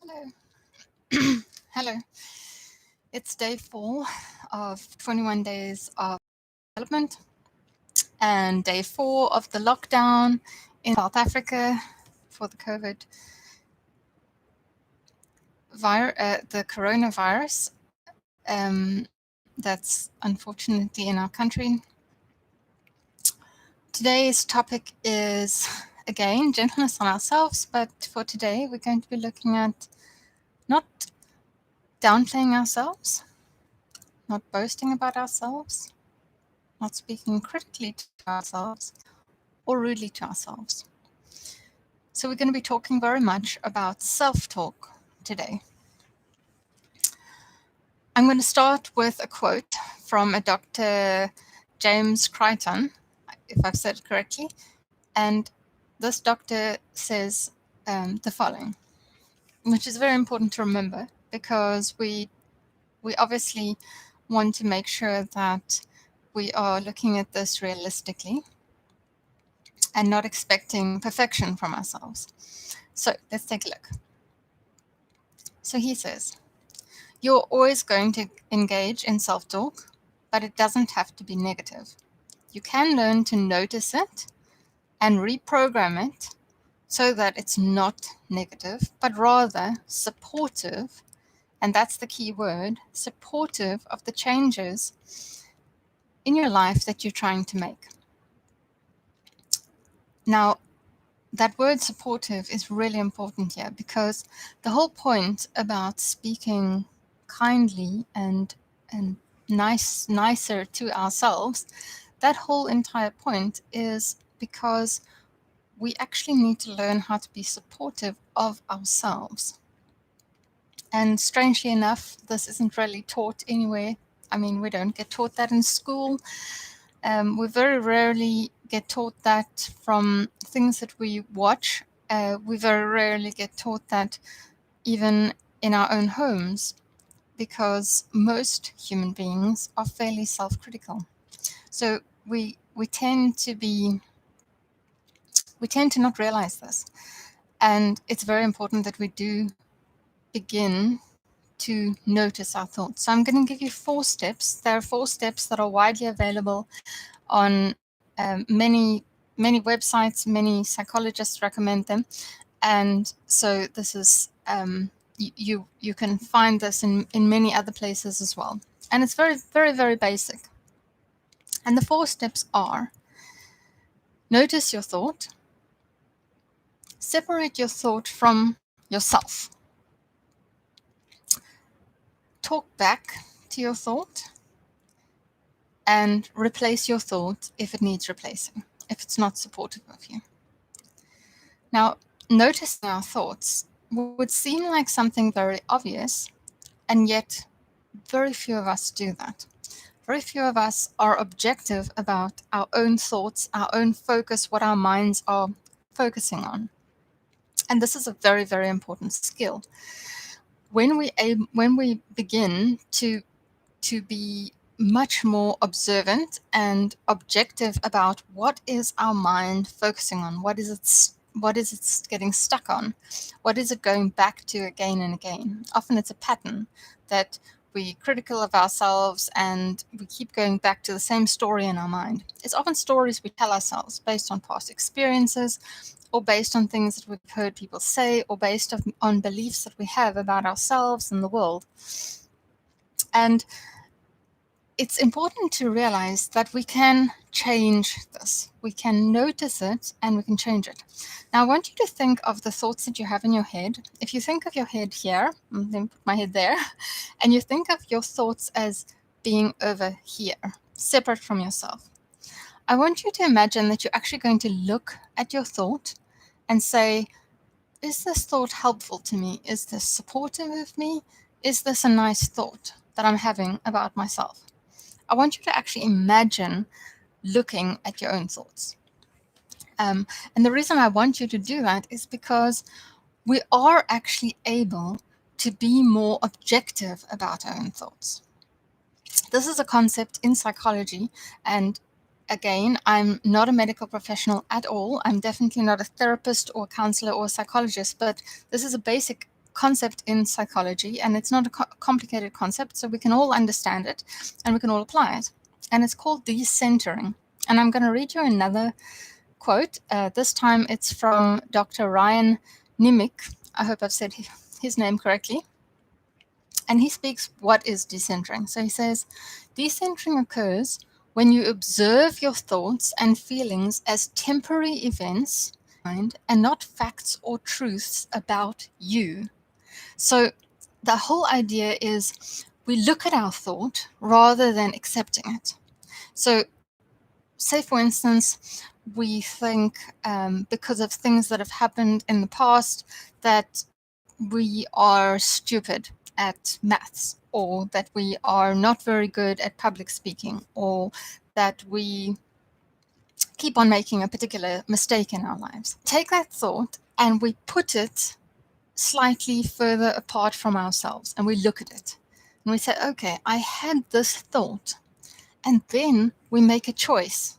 Hello. Hello. It's day 4 of 21 days of development and day 4 of the lockdown in South Africa for the coronavirus that's unfortunately in our country. Today's topic is, again, gentleness on ourselves, but for today we're going to be looking at not downplaying ourselves, not boasting about ourselves, not speaking critically to ourselves or rudely to ourselves. So we're going to be talking very much about self-talk today. I'm going to start with a quote from a Dr. James Crichton, if I've said it correctly, and this doctor says the following, which is very important to remember because we obviously want to make sure that we are looking at this realistically and not expecting perfection from ourselves. So let's take a look. So he says, you're always going to engage in self-talk, but it doesn't have to be negative. You can learn to notice it and reprogram it so that it's not negative, but rather supportive, and that's the key word, supportive of the changes in your life that you're trying to make. Now, that word supportive is really important here because the whole point about speaking kindly and nicer to ourselves, that whole entire point is because we actually need to learn how to be supportive of ourselves. And strangely enough, this isn't really taught anywhere. I mean, we don't get taught that in school. We very rarely get taught that from things that we watch. We very rarely get taught that even in our own homes, because most human beings are fairly self-critical. So we tend to not realize this. And it's very important that we do begin to notice our thoughts. So I'm going to give you 4 steps. There are 4 steps that are widely available on many websites. Many psychologists recommend them, and so this is you can find this in many other places as well. And it's very, very, very basic. And the 4 steps are: notice your thought, separate your thought from yourself, talk back to your thought, and replace your thought if it needs replacing, if it's not supportive of you. Now, noticing our thoughts would seem like something very obvious, and yet very few of us do that. Very few of us are objective about our own thoughts, our own focus, what our minds are focusing on. And this is a very, very important skill. When we begin to be much more observant and objective about what is our mind focusing on, what is it getting stuck on, what is it going back to again and again. Often it's a pattern that we're critical of ourselves and we keep going back to the same story in our mind. It's often stories we tell ourselves based on past experiences, or based on things that we've heard people say, or based on beliefs that we have about ourselves and the world. And it's important to realize that we can change this. We can notice it and we can change it. Now, I want you to think of the thoughts that you have in your head. If you think of your head here, then put my head there, and you think of your thoughts as being over here, separate from yourself. I want you to imagine that you're actually going to look at your thought and say, is this thought helpful to me? Is this supportive of me? Is this a nice thought that I'm having about myself? I want you to actually imagine looking at your own thoughts. And the reason I want you to do that is because we are actually able to be more objective about our own thoughts. This is a concept in psychology, and again, I'm not a medical professional at all. I'm definitely not a therapist or a counselor or a psychologist, but this is a basic concept in psychology, and it's not a complicated concept, so we can all understand it and we can all apply it. And it's called decentering. And I'm going to read you another quote. This time it's from Dr. Ryan Nimick. I hope I've said his name correctly. And he speaks what is decentering. So he says, decentering occurs when you observe your thoughts and feelings as temporary events and not facts or truths about you. So the whole idea is we look at our thought rather than accepting it. So say, for instance, we think because of things that have happened in the past that we are stupid at maths, or that we are not very good at public speaking, or that we keep on making a particular mistake in our lives. Take that thought and we put it slightly further apart from ourselves, and we look at it and we say, okay, I had this thought, and then we make a choice.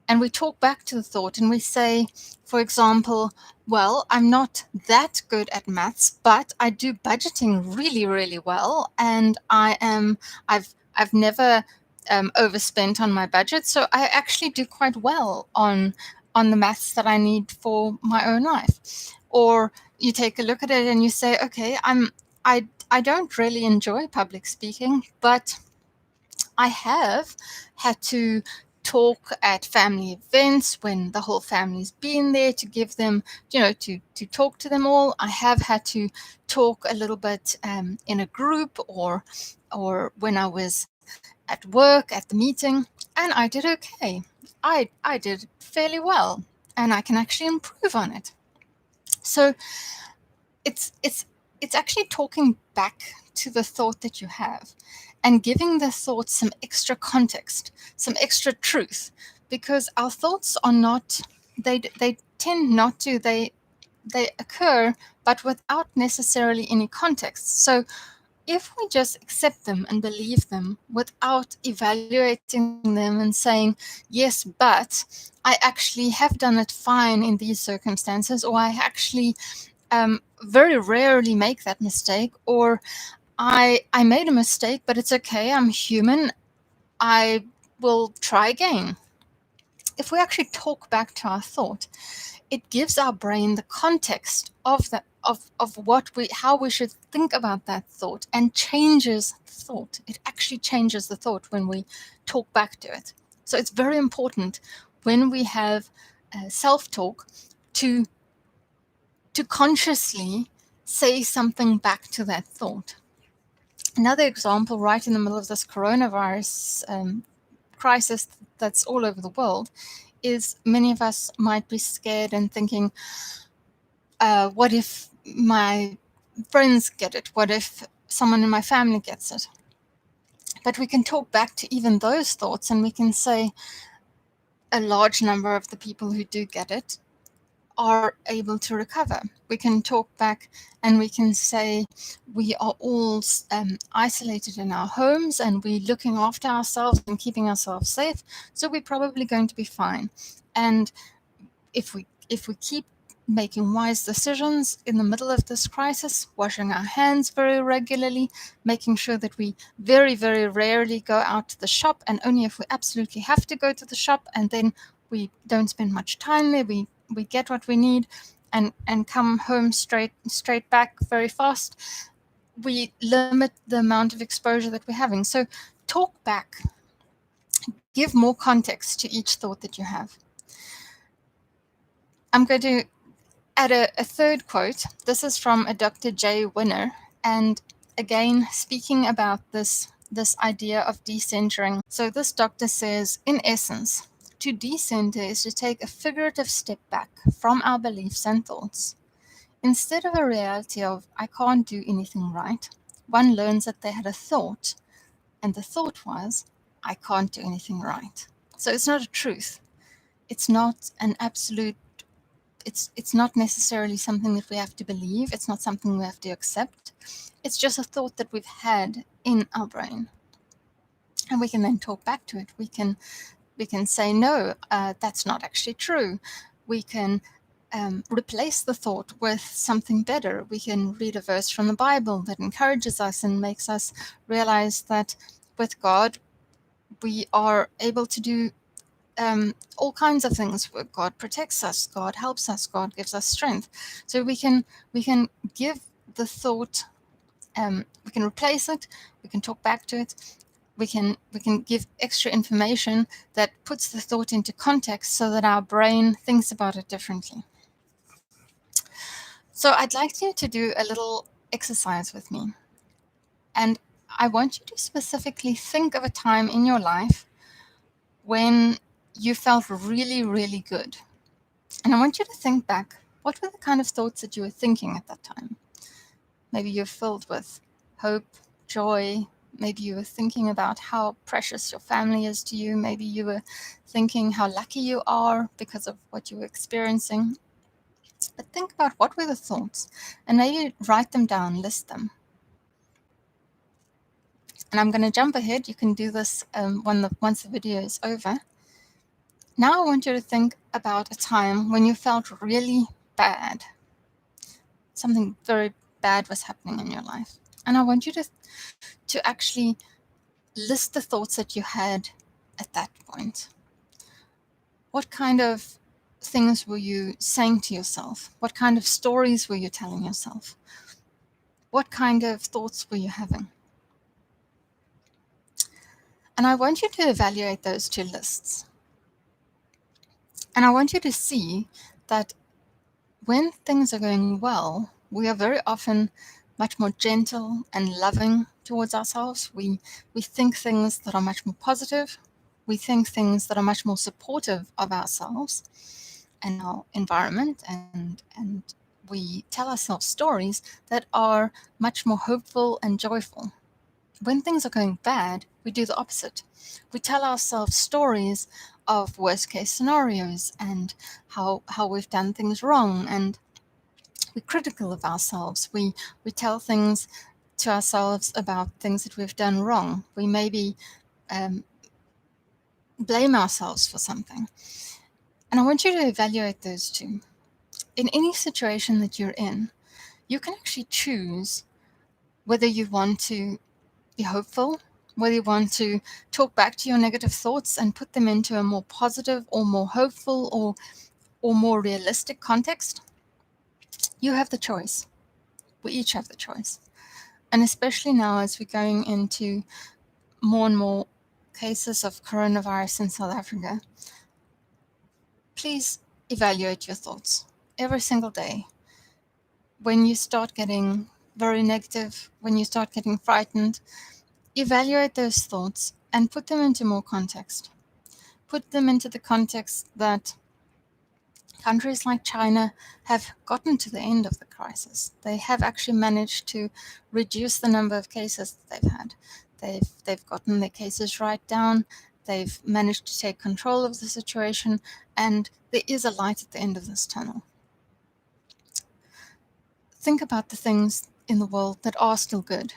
And we talk back to the thought and we say, for example, well, I'm not that good at maths, but I do budgeting really, really well. And I've never overspent on my budget. So I actually do quite well on the maths that I need for my own life. Or you take a look at it and you say, okay, I don't really enjoy public speaking, but I have had to talk at family events when the whole family's been there, to give them, to talk to them all. I have had to talk a little bit in a group, or when I was at work at the meeting, and I did okay. I did fairly well, and I can actually improve on it. So it's actually talking back to the thought that you have and giving the thought some extra context, some extra truth, because our thoughts are not, they tend not to, they occur, but without necessarily any context. So if we just accept them and believe them without evaluating them and saying, yes, but I actually have done it fine in these circumstances, or I actually very rarely make that mistake, or I made a mistake, but it's okay, I'm human, I will try again. If we actually talk back to our thought, it gives our brain the context of that, of how we should think about that thought, and changes the thought. It actually changes the thought when we talk back to it. So it's very important when we have self-talk to consciously say something back to that thought. Another example, right in the middle of this coronavirus crisis that's all over the world, is many of us might be scared and thinking, what if my friends get it? What if someone in my family gets it? But we can talk back to even those thoughts, and we can say a large number of the people who do get it are able to recover. We can talk back and we can say we are all isolated in our homes, and we're looking after ourselves and keeping ourselves safe, so we're probably going to be fine. And if we keep making wise decisions in the middle of this crisis, washing our hands very regularly, making sure that we very, very rarely go out to the shop, and only if we absolutely have to go to the shop, and then we don't spend much time there, we get what we need and come home straight back very fast, we limit the amount of exposure that we're having. So talk back, give more context to each thought that you have. I'm going to add a third quote. This is from a Dr. J. Winner, and again speaking about this idea of decentering. So this doctor says, in essence, to decenter is to take a figurative step back from our beliefs and thoughts. Instead of a reality of, I can't do anything right, one learns that they had a thought, and the thought was, I can't do anything right. So it's not a truth. It's not an absolute, it's not necessarily something that we have to believe. It's not something we have to accept. It's just a thought that we've had in our brain. And we can then talk back to it. We can say, no, that's not actually true. We can replace the thought with something better. We can read a verse from the Bible that encourages us and makes us realize that with God, we are able to do all kinds of things. God protects us, God helps us, God gives us strength. So we can give the thought, we can replace it, we can talk back to it, we can give extra information that puts the thought into context so that our brain thinks about it differently. So I'd like you to do a little exercise with me. And I want you to specifically think of a time in your life when you felt really, really good. And I want you to think back, what were the kind of thoughts that you were thinking at that time? Maybe you're filled with hope, joy. Maybe you were thinking about how precious your family is to you. Maybe you were thinking how lucky you are because of what you were experiencing. But think about what were the thoughts and maybe write them down, list them. And I'm going to jump ahead. You can do this once the video is over. Now I want you to think about a time when you felt really bad. Something very bad was happening in your life. And I want you to actually list the thoughts that you had at that point. What kind of things were you saying to yourself? What kind of stories were you telling yourself? What kind of thoughts were you having? And I want you to evaluate those two lists. And I want you to see that when things are going well, we are very often much more gentle and loving towards ourselves. We think things that are much more positive. We think things that are much more supportive of ourselves and our environment, and we tell ourselves stories that are much more hopeful and joyful. When things are going bad, we do the opposite. We tell ourselves stories of worst case scenarios and how we've done things wrong, and we're critical of ourselves. We tell things to ourselves about things that we've done wrong. We maybe blame ourselves for something. And I want you to evaluate those two. In any situation that you're in, you can actually choose whether you want to be hopeful, whether you want to talk back to your negative thoughts and put them into a more positive or more hopeful or more realistic context. You have the choice. We each have the choice. And especially now as we're going into more and more cases of coronavirus in South Africa, please evaluate your thoughts every single day. When you start getting very negative, when you start getting frightened, evaluate those thoughts and put them into more context. Put them into the context that countries like China have gotten to the end of the crisis. They have actually managed to reduce the number of cases that they've had. They've gotten their cases right down. They've managed to take control of the situation, and there is a light at the end of this tunnel. Think about the things in the world that are still good.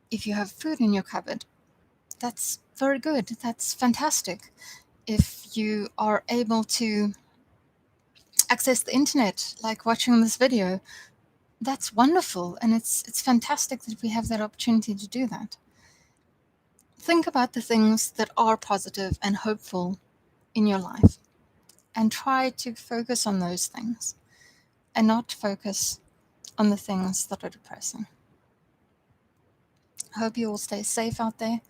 If you have food in your cupboard, that's very good. That's fantastic. If you are able to access the internet, like watching this video, that's wonderful, and it's fantastic that we have that opportunity to do that. Think about the things that are positive and hopeful in your life, and try to focus on those things, and not focus on the things that are depressing. I hope you all stay safe out there.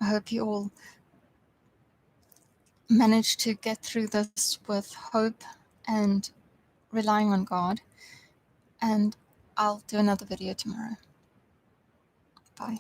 I hope you all manage to get through this with hope and relying on God. And I'll do another video tomorrow. Bye.